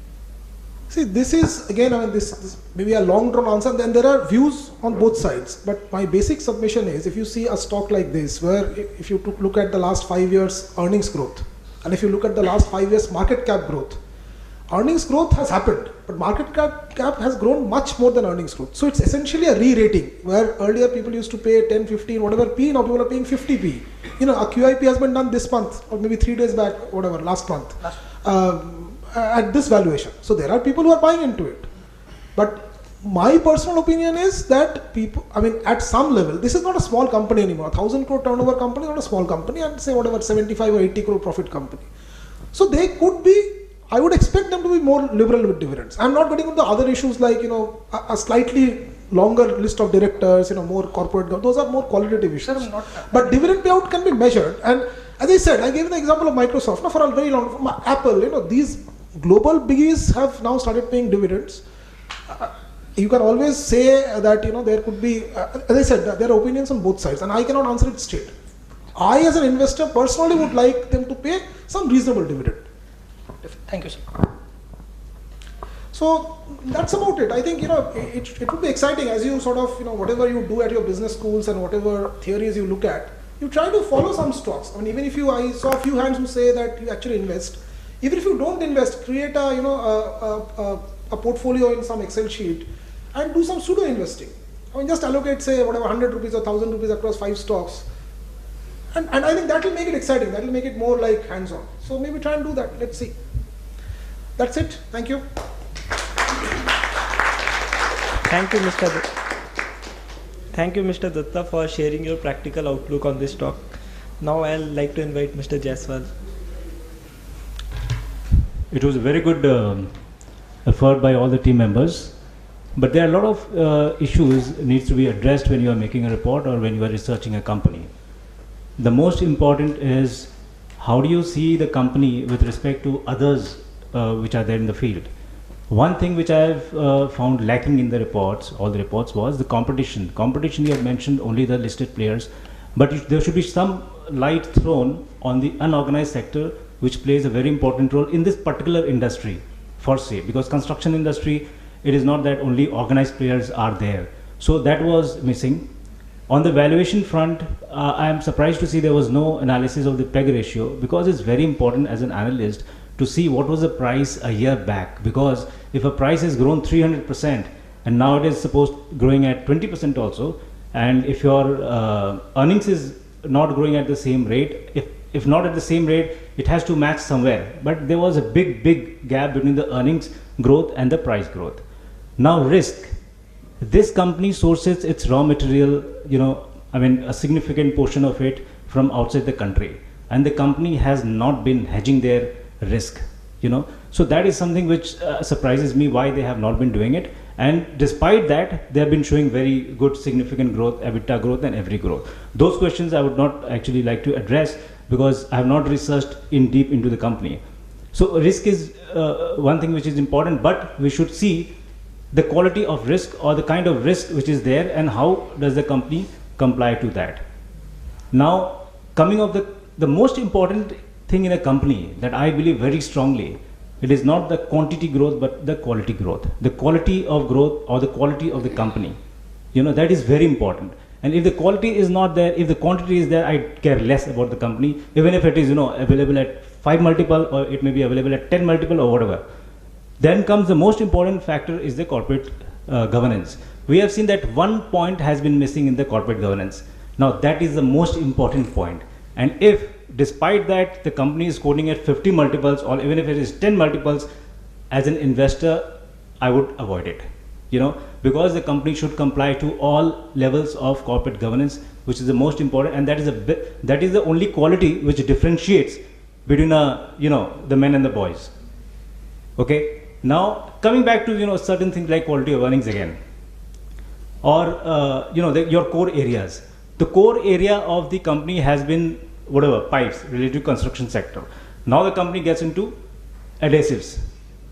See, this is again, I mean, this may be a long drawn answer, then there are views on both sides. But my basic submission is, if you see a stock like this, where if you look at the last 5 years earnings growth, and if you look at the last 5 years market cap growth, earnings growth has happened, but market cap has grown much more than earnings growth. So it's essentially a re-rating, where earlier people used to pay 10, 15, whatever P, now people are paying 50 P. A QIP has been done this month, or maybe 3 days back, whatever, last month, at this valuation. So there are people who are buying into it. But my personal opinion is that people, I mean, at some level, this is not a small company anymore. 1,000 crore turnover company, not a small company, and say whatever 75 or 80 crore profit company. So they could be, I would expect them to be more liberal with dividends. I'm not getting into other issues like, a slightly longer list of directors, more corporate, those are more qualitative issues. But dividend payout can be measured. And as I said, I gave the example of Microsoft. For a very long, Apple, these global biggies have now started paying dividends. You can always say that, there could be, as I said, there are opinions on both sides, and I cannot answer it straight. I, as an investor, personally would like them to pay some reasonable dividend. Thank you, sir. So that's about it. I think, it would be exciting as you sort of, whatever you do at your business schools and whatever theories you look at, you try to follow some stocks. I mean, even if I saw a few hands who say that you actually invest. Even if you don't invest, create a portfolio in some Excel sheet and do some pseudo investing. I mean, just allocate, say, whatever 100 rupees or 1,000 rupees across 5 stocks. And I think that will make it exciting. That will make it more like hands-on. So maybe try and do that. Let's see. That's it. Thank you. Thank you, Mr. Datta, for sharing your practical outlook on this talk. Now I'll like to invite Mr. Jaiswal. It was a very good effort by all the team members, but there are a lot of issues needs to be addressed when you are making a report or when you are researching a company. The most important is, how do you see the company with respect to others which are there in the field? One thing which I have found lacking in the reports, all the reports, was the competition. Competition, you have mentioned only the listed players, but there should be some light thrown on the unorganized sector, which plays a very important role in this particular industry, for say, because construction industry, it is not that only organized players are there. So that was missing. On the valuation front, I am surprised to see there was no analysis of the PEG ratio, because it's very important as an analyst to see what was the price a year back, because if a price has grown 300% and now it is supposed growing at 20% also, and if your earnings is not growing at the same rate, if not at the same rate, it has to match somewhere. But there was a big gap between the earnings growth and the price growth. Now risk. This company sources its raw material, a significant portion of it from outside the country. And the company has not been hedging their risk, So that is something which surprises me, why they have not been doing it. And despite that, they have been showing very good, significant growth, EBITDA growth, and every growth. Those questions I would not actually like to address because I have not researched in deep into the company. So risk is one thing which is important, but we should see the quality of risk or the kind of risk which is there and how does the company comply to that. Now, coming of the most important thing in a company that I believe very strongly, it is not the quantity growth but the quality growth. The quality of growth or the quality of the company, that is very important. And if the quality is not there, if the quantity is there, I care less about the company, even if it is available at 5 multiple or it may be available at 10 multiple or whatever. Then comes the most important factor is the corporate governance. We have seen that one point has been missing in the corporate governance. Now that is the most important point. And if despite that the company is quoting at 50 multiples or even if it is 10 multiples, as an investor, I would avoid it. Because the company should comply to all levels of corporate governance, which is the most important, and that is the only quality which differentiates between the men and the boys. Okay. Now coming back to certain things like quality of earnings again, or your core areas. The core area of the company has been pipes related to construction sector. Now the company gets into adhesives.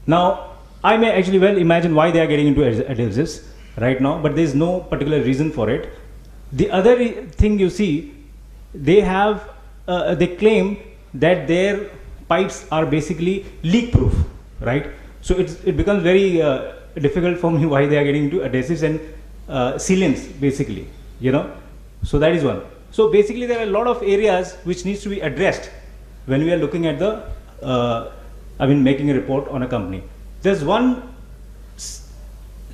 Now I may actually well imagine why they are getting into adhesives right now, but there is no particular reason for it. The other thing you see, they claim that their pipes are basically leak proof, right? So it becomes very difficult for me why they are getting into adhesives and sealants basically, So that is one. So basically there are a lot of areas which needs to be addressed when we are looking at making a report on a company. There's one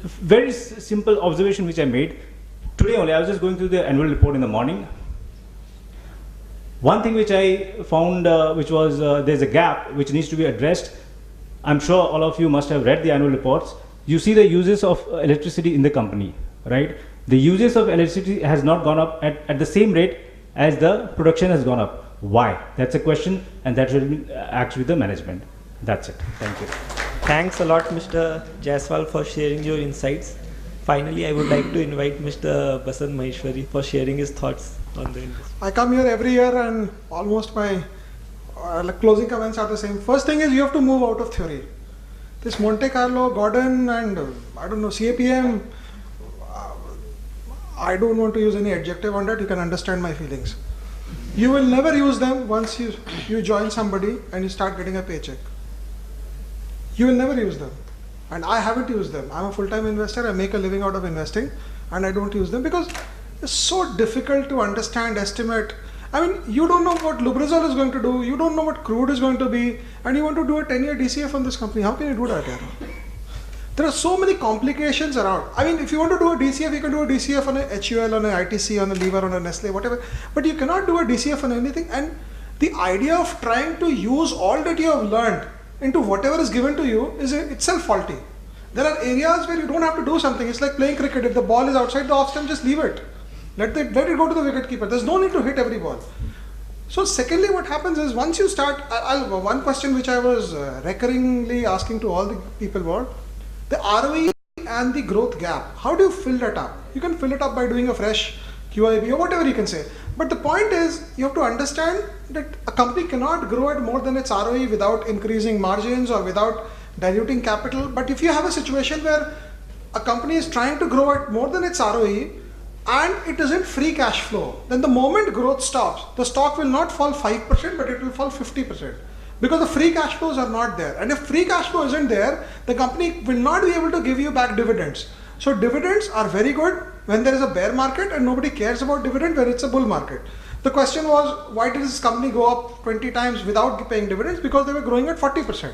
very simple observation which I made today only. I was just going through the annual report in the morning. One thing which I found which was there's a gap which needs to be addressed. I'm sure all of you must have read the annual reports. You see the uses of electricity in the company, right? The uses of electricity has not gone up at the same rate as the production has gone up. Why? That's a question, and that should be actually the management. That's it. Thank you. Thanks a lot, Mr. Jaiswal, for sharing your insights. Finally, I would like to invite Mr. Basant Maheshwari for sharing his thoughts on the industry. I come here every year and almost my closing comments are the same. First thing is you have to move out of theory. This Monte Carlo, Gordon and CAPM, I don't want to use any adjective on that, you can understand my feelings. You will never use them once you join somebody and you start getting a paycheck. You will never use them. And I haven't used them. I'm a full-time investor, I make a living out of investing and I don't use them because it's so difficult to understand, estimate. You don't know what Lubrizol is going to do, you don't know what crude is going to be, and you want to do a 10-year DCF on this company. How can you do that? There are so many complications around. If you want to do a DCF, you can do a DCF on a HUL, on a ITC, on a Lever, on a Nestle, whatever. But you cannot do a DCF on anything. And the idea of trying to use all that you have learned into whatever is given to you is itself faulty. There are areas where you don't have to do something. It's like playing cricket. If the ball is outside the off stump, just leave it. Let it go to the wicket keeper. There's no need to hit every ball. So secondly, what happens is once you start, one question which I was recurringly asking to all the people was, the ROE and the growth gap, how do you fill that up? You can fill it up by doing a fresh QIB or whatever you can say. But the point is, you have to understand that a company cannot grow at more than its ROE without increasing margins or without diluting capital. But if you have a situation where a company is trying to grow at more than its ROE and it isn't free cash flow, then the moment growth stops, the stock will not fall 5%, but it will fall 50%. Because the free cash flows are not there. And if free cash flow isn't there, the company will not be able to give you back dividends. So dividends are very good when there is a bear market and nobody cares about dividend when it's a bull market. The question was, why did this company go up 20 times without paying dividends? Because they were growing at 40%.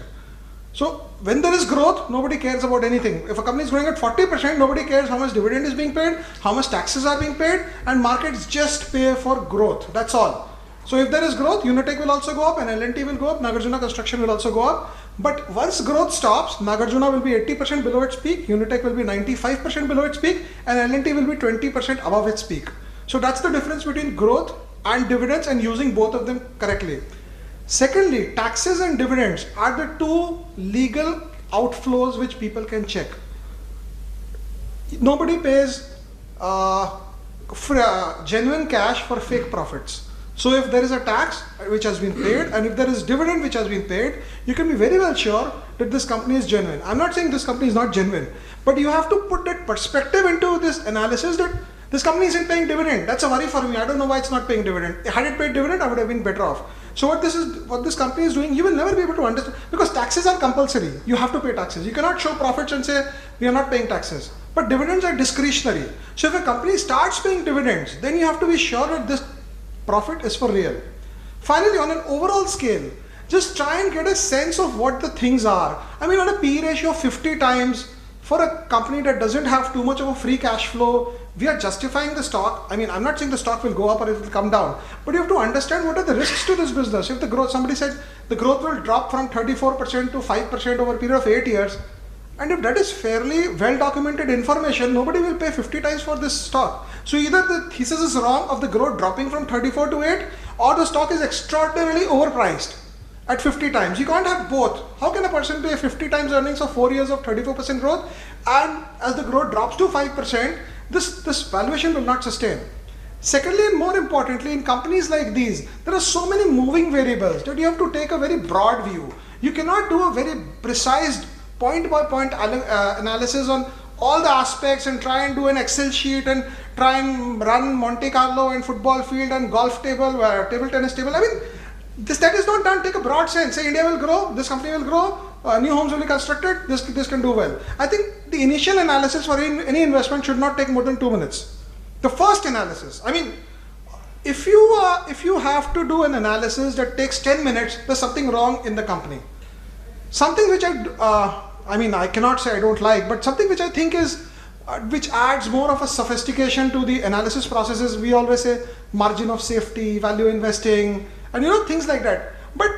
So when there is growth, nobody cares about anything. If a company is growing at 40%, nobody cares how much dividend is being paid, how much taxes are being paid, and markets just pay for growth. That's all. So if there is growth, Unitech will also go up and L&T will go up, Nagarjuna Construction will also go up. But once growth stops, Nagarjuna will be 80% below its peak, Unitech will be 95% below its peak, and L&T will be 20% above its peak. So that's the difference between growth and dividends and using both of them correctly. Secondly, taxes and dividends are the two legal outflows which people can check. nobody pays genuine cash for fake profits. So if there is a tax which has been paid and if there is dividend which has been paid, you can be very well sure that this company is genuine. I'm not saying this company is not genuine, but you have to put that perspective into this analysis that this company isn't paying dividend. That's a worry for me. I don't know why it's not paying dividend. Had it paid dividend, I would have been better off. So what this company is doing, you will never be able to understand, because taxes are compulsory. You have to pay taxes. You cannot show profits and say we are not paying taxes. But dividends are discretionary. So if a company starts paying dividends, then you have to be sure that this profit is for real. Finally, on an overall scale, just try and get a sense of what the things are. I mean, on a P/E ratio of 50 times, for a company that doesn't have too much of a free cash flow, we are justifying the stock. I mean, I'm not saying the stock will go up or it will come down, but you have to understand what are the risks to this business. If the growth, somebody said the growth will drop from 34% to 5% over a period of 8 years, and if that is fairly well documented information, nobody will pay 50 times for this stock. So either the thesis is wrong of the growth dropping from 34 to 8, or the stock is extraordinarily overpriced at 50 times. You can't have both. How can a person pay 50 times earnings for 4 years of 34% growth, and as the growth drops to 5%, this valuation will not sustain. Secondly, and more importantly, in companies like these, there are so many moving variables that you have to take a very broad view. You cannot do a very precise point-by-point analysis on all the aspects and try and do an Excel sheet and try and run Monte Carlo and football field and golf table, table tennis table. I mean, that is not done. Take a broad sense. Say India will grow, this company will grow, new homes will be constructed, this can do well. I think the initial analysis for any investment should not take more than 2 minutes. The first analysis, I mean, if you have to do an analysis that takes 10 minutes, there's something wrong in the company. Something which I mean, I cannot say I don't like, but something which I think is, which adds more of a sophistication to the analysis processes. We always say margin of safety, value investing, and things like that. But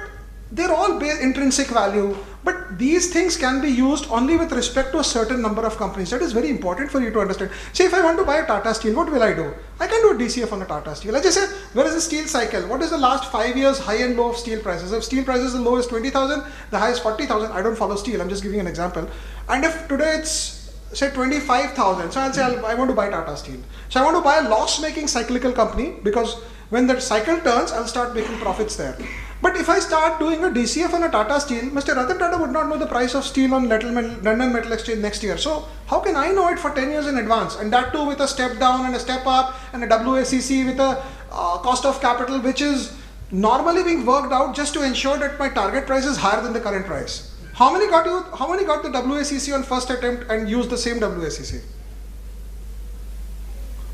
they're all intrinsic value. But these things can be used only with respect to a certain number of companies. That is very important for you to understand. Say if I want to buy a Tata Steel, what will I do? I can do a DCF on a Tata Steel. I just say, where is the steel cycle? What is the last 5 years high and low of steel prices? If steel prices, the low is 20,000, the high is 40,000. I don't follow steel. I'm just giving an example. And if today it's say 25,000, so I'll say I want to buy Tata Steel. So I want to buy a loss-making cyclical company, because when that cycle turns, I'll start making profits there. But if I start doing a DCF on a Tata Steel, Mr. Ratan Tata would not know the price of steel on London Metal Exchange next year. So how can I know it for 10 years in advance? And that too with a step down and a step up and a WACC with a cost of capital which is normally being worked out just to ensure that my target price is higher than the current price. How many got the WACC on first attempt and used the same WACC?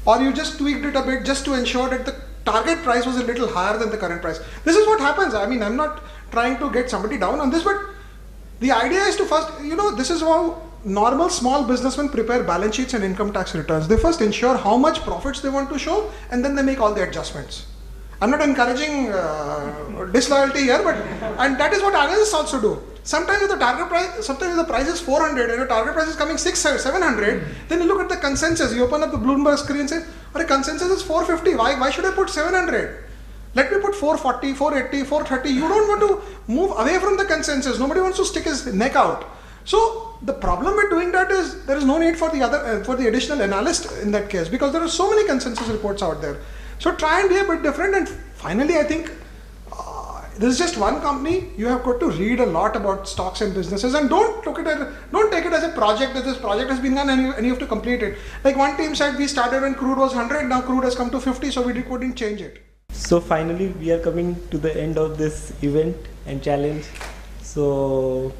Or you just tweaked it a bit just to ensure that the target price was a little higher than the current price. This is what happens. I mean, I'm not trying to get somebody down on this, but the idea is to first, this is how normal small businessmen prepare balance sheets and income tax returns. They first ensure how much profits they want to show, and then they make all the adjustments. I'm not encouraging disloyalty here, and that is what analysts also do. Sometimes if the target price, sometimes if the price is 400 and your target price is coming 600, 700, then you look at the consensus. You open up the Bloomberg screen and say, "Our consensus is 450. Why should I put 700? Let me put 440, 480, 430. You don't want to move away from the consensus. Nobody wants to stick his neck out. So the problem with doing that is there is no need for the additional analyst in that case, because there are so many consensus reports out there. So try and be a bit different. And finally, I think this is just one company. You have got to read a lot about stocks and businesses, and don't take it as a project that this project has been done and you have to complete it. Like one team said, we started when crude was 100, now crude has come to 50, so we couldn't change it. So finally, we are coming to the end of this event and challenge. So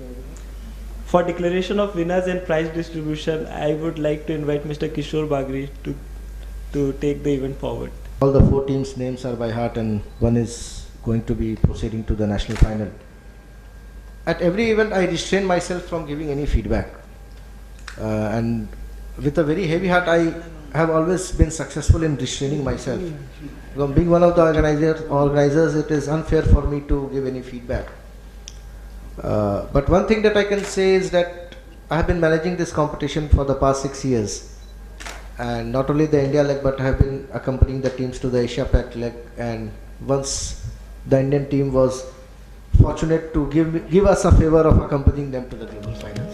for declaration of winners and prize distribution, I would like to invite Mr. Kishore Bagri to take the event forward. All the 4 teams' names are by heart, and one is going to be proceeding to the national final. At every event, I restrain myself from giving any feedback. And with a very heavy heart, I have always been successful in restraining myself. From being one of the organizers, it is unfair for me to give any feedback. But one thing that I can say is that I have been managing this competition for the past 6 years. And not only the India leg, but I have been accompanying the teams to the Asia Pac leg. And once the Indian team was fortunate to give us a favor of accompanying them to the global final.